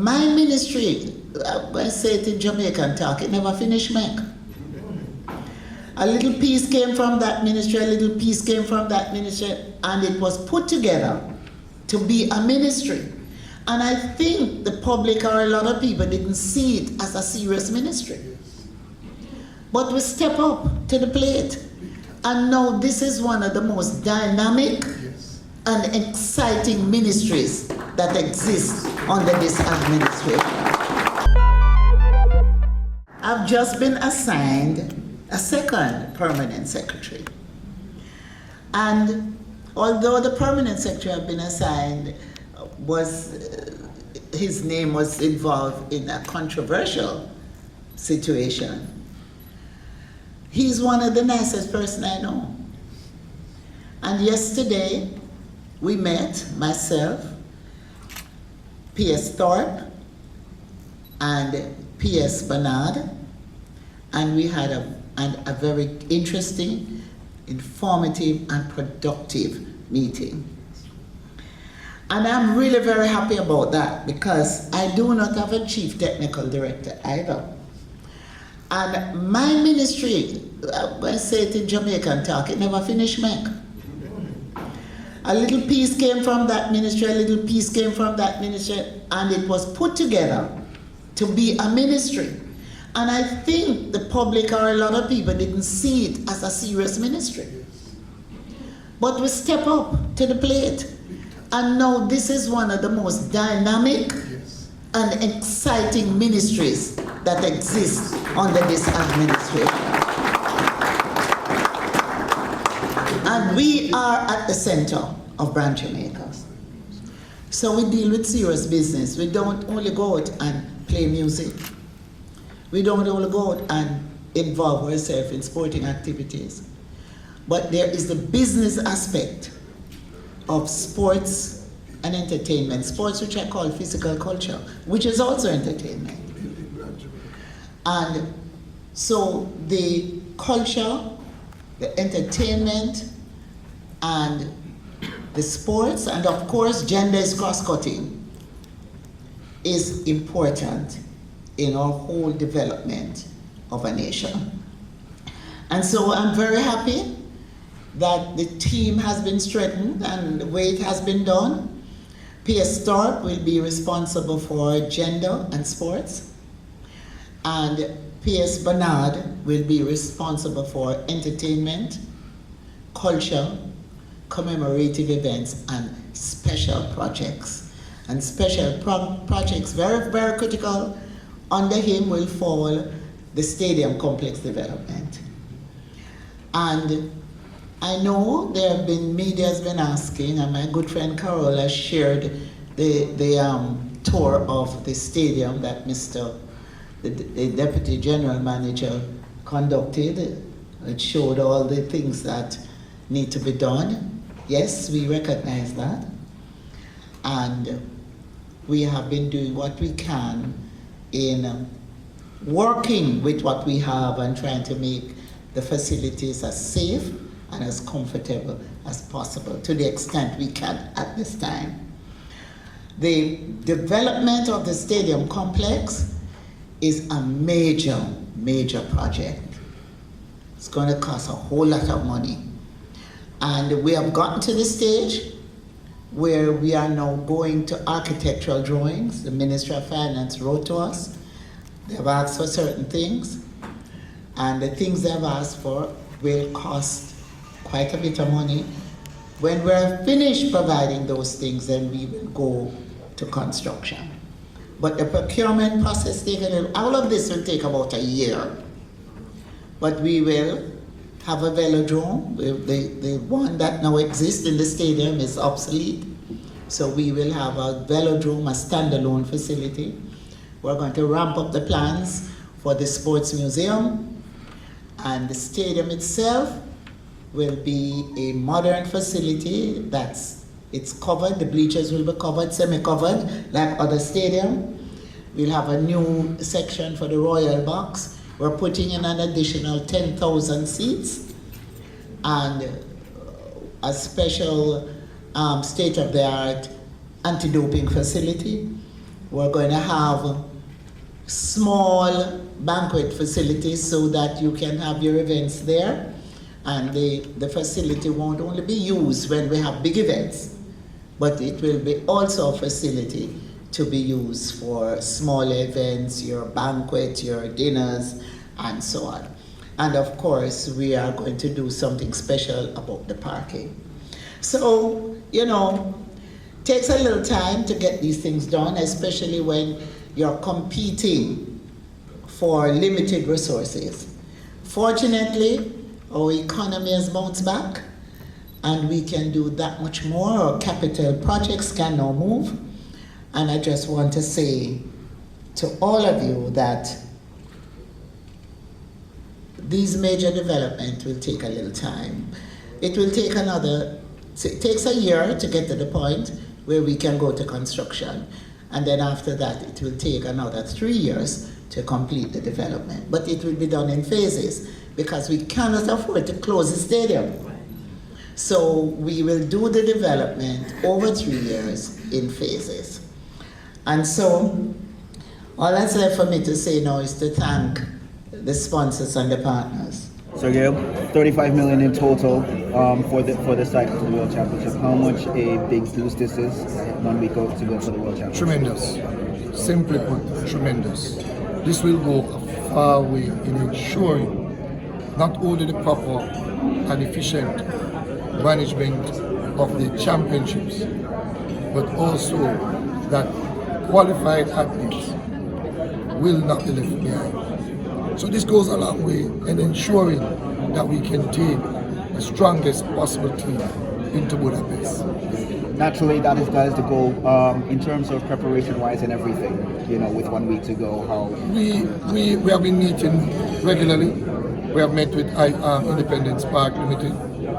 my ministry, I say it in Jamaican talk, it never finished make. A little piece came from that ministry, a little piece came from that ministry, and it was put together to be a ministry. And I think the public or a lot of people didn't see it as a serious ministry. But we step up to the plate. And now this is one of the most dynamic and exciting ministries that exist under this administration. I've just been assigned a second permanent secretary. And although the permanent secretary I've been assigned his name was involved in a controversial situation, he's one of the nicest person I know. And yesterday we met, myself, P.S. Thorpe and P.S. Bernard, and we had a very interesting, informative and productive meeting. And I'm really very happy about that because I do not have a chief technical director either. And my ministry, I say it in Jamaican talk, it never finished make. A little piece came from that ministry, a little piece came from that ministry, and it was put together to be a ministry. And I think the public or a lot of people didn't see it as a serious ministry. But we step up to the plate. And now this is one of the most dynamic and exciting ministries that exist under this administration. And we are at the center of Brand Jamaica. So we deal with serious business. We don't only go out and play music. We don't only go out and involve ourselves in sporting activities. But there is the business aspect of sports and entertainment. Sports, which I call physical culture, which is also entertainment. And so the culture, the entertainment, and the sports, and of course gender is cross-cutting, is important in our whole development of a nation. And so I'm very happy that the team has been strengthened and the way it has been done. P.S. Thorpe will be responsible for gender and sports, and P.S. Bernard will be responsible for entertainment, culture, commemorative events, and special projects. And special projects, very, very critical, under him will fall the stadium complex development. And I know there have been, media has been asking, and my good friend Carol has shared the tour of the stadium that the Deputy General Manager conducted. It showed all the things that need to be done. Yes, we recognize that. And we have been doing what we can in working with what we have and trying to make the facilities as safe and as comfortable as possible to the extent we can at this time. The development of the stadium complex is a major, major project. It's going to cost a whole lot of money. And we have gotten to the stage where we are now going to architectural drawings. The Ministry of Finance wrote to us. They've asked for certain things, and the things they've asked for will cost quite a bit of money. When we're finished providing those things, then we will go to construction. But the procurement process, all of this will take about a year. But we will have a velodrome. The one that now exists in the stadium is obsolete. So we will have a velodrome, a standalone facility. We're going to ramp up the plans for the sports museum, and the stadium itself will be a modern facility it's covered. The bleachers will be covered, semi-covered, like other stadium. We'll have a new section for the Royal Box. We're putting in an additional 10,000 seats and a special state-of-the-art anti-doping facility. We're going to have small banquet facilities so that you can have your events there. And the facility won't only be used when we have big events, but it will be also a facility to be used for small events, your banquet, your dinners, and so on. And of course, we are going to do something special about the parking. So, you know, takes a little time to get these things done, especially when you're competing for limited resources. Fortunately, our economy has bounced back and we can do that much more. Our capital projects can now move. And I just want to say to all of you that these major developments will take a little time. It will take it takes a year to get to the point where we can go to construction. And then after that, it will take another 3 years to complete the development. But it will be done in phases because we cannot afford to close the stadium. So we will do the development over 3 years in phases. And so all that's left for me to say now is to thank the sponsors and the partners. So Gayle, 35 million in total for the cycle to the World Championship. How much a big boost this is 1 week to go for the World Championship? Tremendous. Simply put, tremendous. This will go a far way in ensuring not only the proper and efficient management of the championships, but also that qualified athletes will not be left behind. So this goes a long way in ensuring that we can take the strongest possible team into Budapest. Naturally, that is the goal. In terms of preparation-wise and everything, you know, with 1 week to go, how we have been meeting regularly. We have met with Independence Park Limited.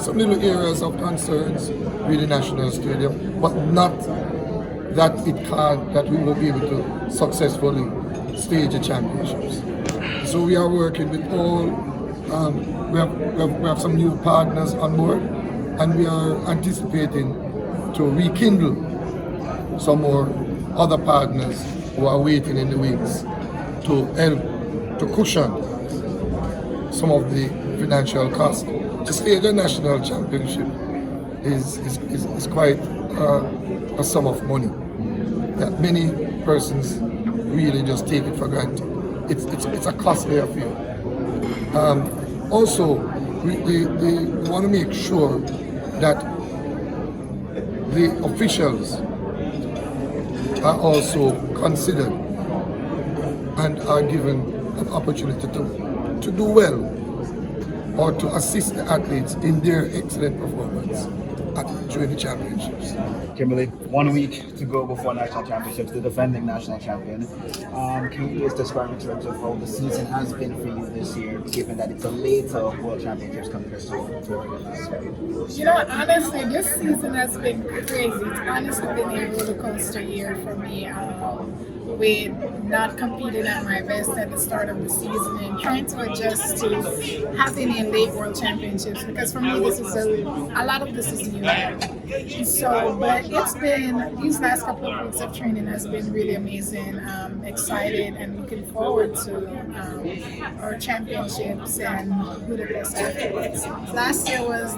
Some little areas of concerns with the National Stadium, but not that we will be able to successfully stage the championships. So we are working with all. We have some new partners on board, and we are anticipating to rekindle some more other partners who are waiting in the wings to help to cushion some of the financial costs. To stage a national championship is quite a sum of money that many persons really just take it for granted. It's a costly affair. Also, we want to make sure that the officials are also considered and are given an opportunity to do well or to assist the athletes in their excellent performance during the championships. Kimberly, 1 week to go before national championships, the defending national champion. Can you just describe in terms of how the season has been for you this year, given that it's a later World Championships compared to last year? You know, honestly, this season has been crazy. It's honestly been a roller coaster year for me. With not competing at my best at the start of the season and trying to adjust to having a late World Championships, because for me this is a lot of this is new. So, but it's been, these last couple of weeks of training has been really amazing. Excited and looking forward to our championships and Budapest afterwards. Last year was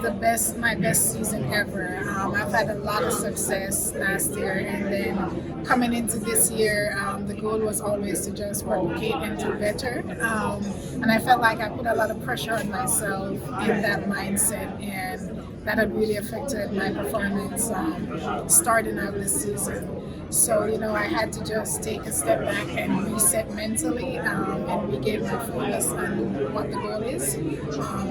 my best season ever. I've had a lot of success last year, and then coming into this year, the goal was always to just replicate and do better. And I felt like I put a lot of pressure on myself in that mindset, and that had really affected my performance starting out this season. So, you know, I had to just take a step back and reset mentally and regain my focus on what the goal is.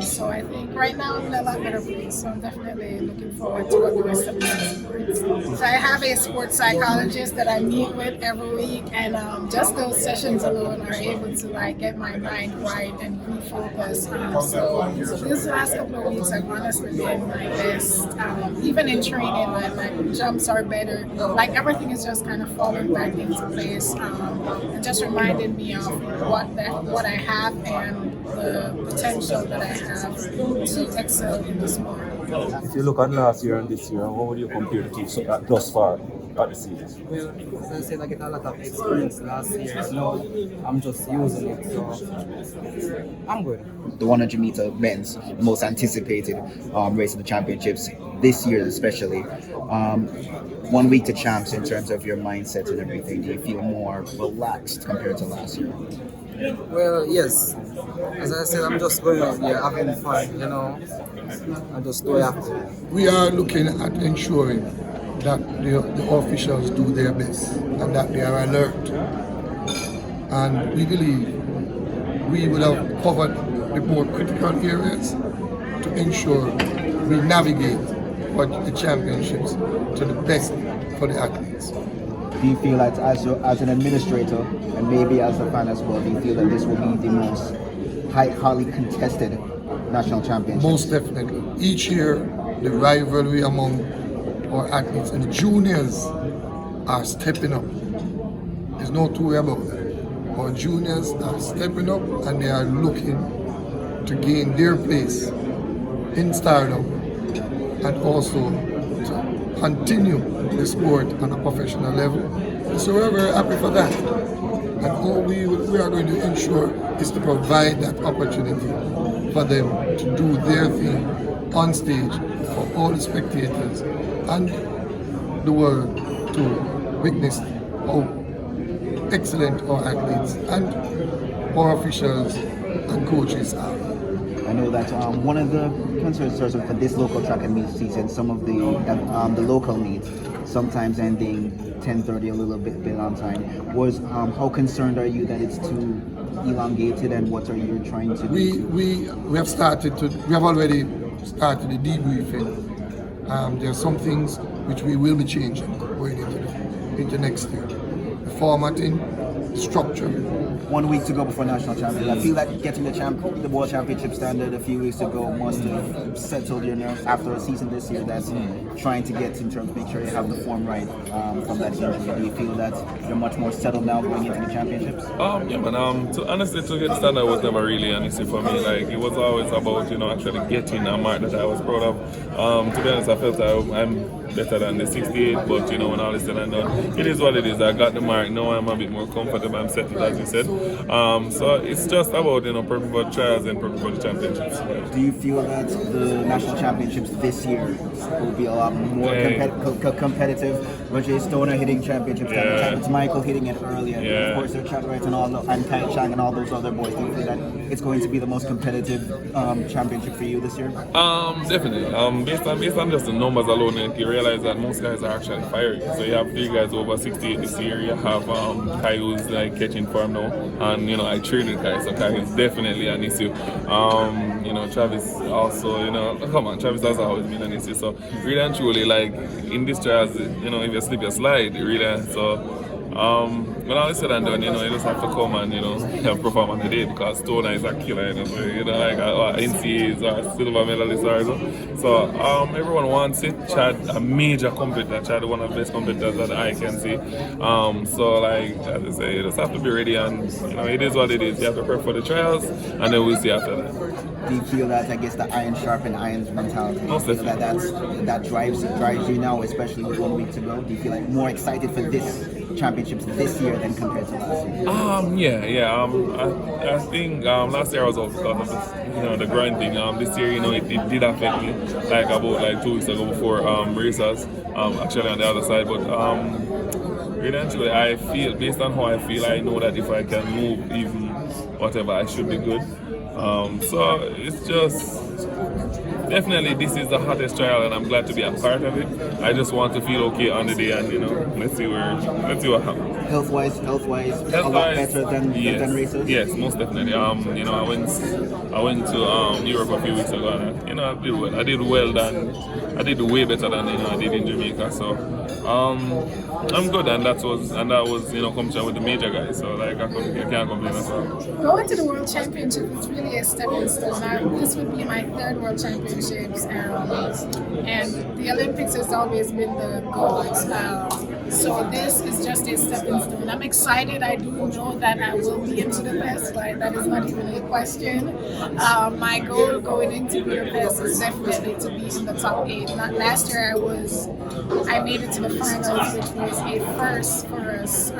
So I think right now I'm in a lot better place. So I'm definitely looking forward to what the rest of the season brings. So I have a sports psychologist that I meet with every week, and just those sessions alone are able to like get my mind right and refocus. So these last couple of weeks have honestly been my best. Even in training, my jumps are better. Like everything is just kind of falling back into place, and just reminded me of what I have and the potential that I have to excel in the sport. If you look at last year and this year, how would you compare the two thus far? about the season? Well, as I said, I get a lot of experience last year. Now I'm just using it, so I'm good. The 100 meter men's most anticipated race of the championships this year, especially. 1 week to champs in terms of your mindset and everything. Do you feel more relaxed compared to last year? Well, yes. As I said, I'm just going out here having fun, I just do it after. We are looking at ensuring that the officials do their best and that they are alert. And we believe we would have covered the more critical areas to ensure we navigate for the championships to the best for the athletes. Do you feel that as an administrator and maybe as a fan as well, do you feel that this will be the most highly contested national championship? Most definitely. Each year, the rivalry among our athletes and the juniors are stepping up. There's no two way about that. Our juniors are stepping up and they are looking to gain their place in stardom and also to continue the sport on a professional level. So we're very happy for that. And all we are going to ensure is to provide that opportunity for them to do their thing on stage for all the spectators and the world to witness how excellent our athletes and our officials and coaches are. I know that one of the concerns for this local track and meet season, some of the local meets, sometimes ending 10:30 a little bit on time, was how concerned are you that it's too elongated, and what are you trying to do? We have already started the debriefing. There are some things which we will be changing going into next year. The formatting, the structure. 1 week to go before national champions. I feel like getting the World Championship standard a few weeks ago must have settled your nerves after a season this year that's trying to get in terms of make sure you have the form right from that injury. Do you feel that you're much more settled now going into the championships? Yeah, man. Honestly, to get standard was never really an issue for me. Like, it was always about actually getting a mark that I was proud of. To be honest, I felt I'm better than the 68, but when all is said and done, it is what it is. I got the mark. Now I'm a bit more comfortable. I'm settled, as you said. So it's just about prepping for the trials and prepping for the championships. Do you feel that the national championships this year will be a lot more competitive? Roger Stoner hitting championships, Terrence Michael hitting it earlier. Of course, there's Chad Wright and Kai Chang and all those other boys. Do you feel that it's going to be the most competitive championship for you this year? Definitely. Based on just the numbers alone, you realize that most guys are actually firing. So you have 3 guys over 68 this year. You have Kai who's catching form now, and I traded Kai, so Kai is definitely an issue. Travis also, come on, Travis has always been an issue. So really and truly, in these trials, if you slip, you slide, really. So when all is said and done, you just have to come and perform on the day, because Stoner is a killer, NCAA is a silver medalist or so. Everyone wants it. Chad, a major competitor. Chad, one of the best competitors that I can see. So as I say, you just have to be ready, and it is what it is. You have to prep for the trials, and then we'll see after that. Do you feel that the iron sharpen irons mentality? Most definitely. That drives you now, especially with 1 week to go? Do you feel more excited for this championships this year than compared to last year? I think last year I was out because of the grind thing. This year, it did affect me about 2 weeks ago before races. Actually on the other side, but eventually I feel, based on how I feel, I know that if I can move even whatever, I should be good. So it's just definitely this is the hottest trial, and I'm glad to be a part of it. I just want to feel okay on the day, and let's see what happens. Health-wise, a lot better than races. Yes, most definitely. I went to Europe a few weeks ago, and I did well. I did way better than I did in Jamaica. So I'm good, and that was competition with the major guys. So I can't complain at all. Going to the World Championship is really a stepping stone. This would be my 3rd World Championships, and the Olympics has always been the goal. So this is just a stepping stone. I'm excited. I do know that I will be in Budapest, right? That is not even a question. My goal going into Budapest is definitely to be in the top 8. Last year I made it to the finals, which was a first for us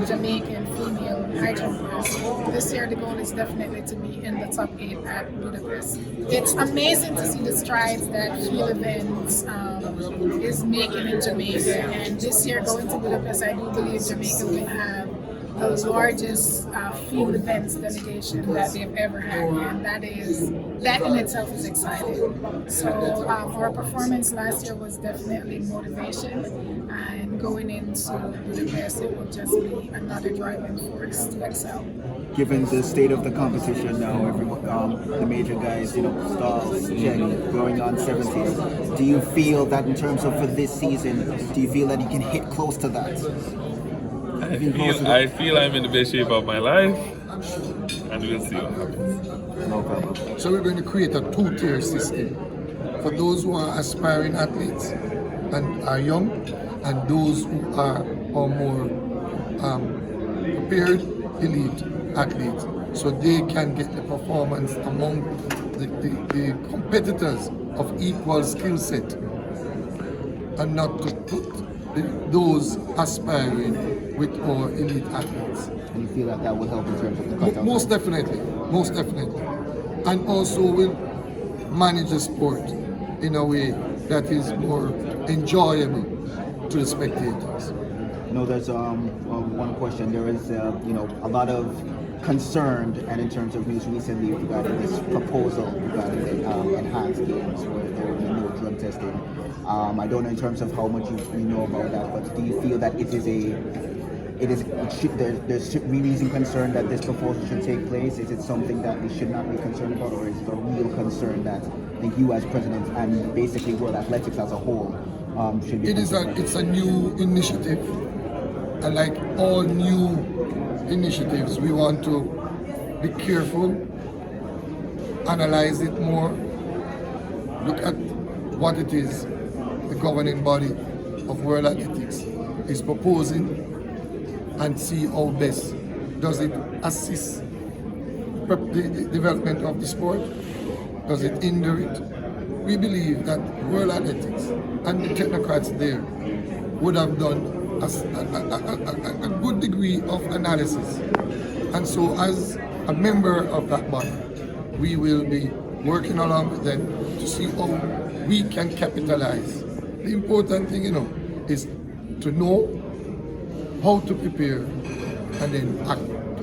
Jamaican female high jumpers. This year the goal is definitely to be in the top 8 at Budapest. It's amazing to see the strides that field events is making in Jamaica, and this year going to Budapest, I do believe Jamaica will have the largest field events delegation that they've ever had, and that in itself is exciting. So our performance last year was definitely motivation, and going into Budapest, it will just be another driving force to excel. Given the state of the competition now, everyone, the major guys, Stalls, Jenny, going on 17, do you feel that in terms of for this season, do you feel that you can hit close to that? I feel I'm in the best shape of my life, and we'll see what happens. No problem. So we're going to create a 2-tier system for those who are aspiring athletes and are young, and those who are more prepared elite athletes, so they can get the performance among the competitors of equal skill set, and not to put those aspiring with our elite athletes. And you feel that that will help in terms of the cutoff? Most definitely. And also will manage the sport in a way that is more enjoyable to the spectators. There's one question. There is a lot of concern, and in terms of news recently regarding this proposal regarding the enhanced games where there will be no drug testing. I don't know in terms of how much you know about that, but do you feel that there's reason concern that this proposal should take place? Is it something that we should not be concerned about, or is it a real concern that I think you as president and basically world athletics as a whole should be? It's a new initiative, and like all new initiatives, we want to be careful, analyze it more, look at what it is the governing body of World Athletics is proposing, and see how best does it assist the development of the sport, does it hinder it. We believe that World Athletics and the technocrats there would have done a good degree of analysis, and so as a member of that body, we will be working along with them to see how we can capitalize. The important thing, is to know how to prepare and then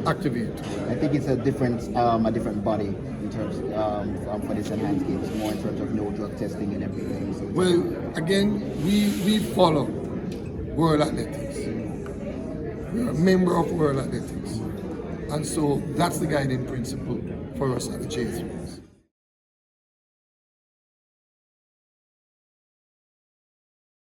activate. I think it's a different body in terms for this enhanced games, more in terms of no drug testing and everything. So well, again, we follow World Athletics. We're a member of World Athletics, and so that's the guiding principle for us at the JAAA.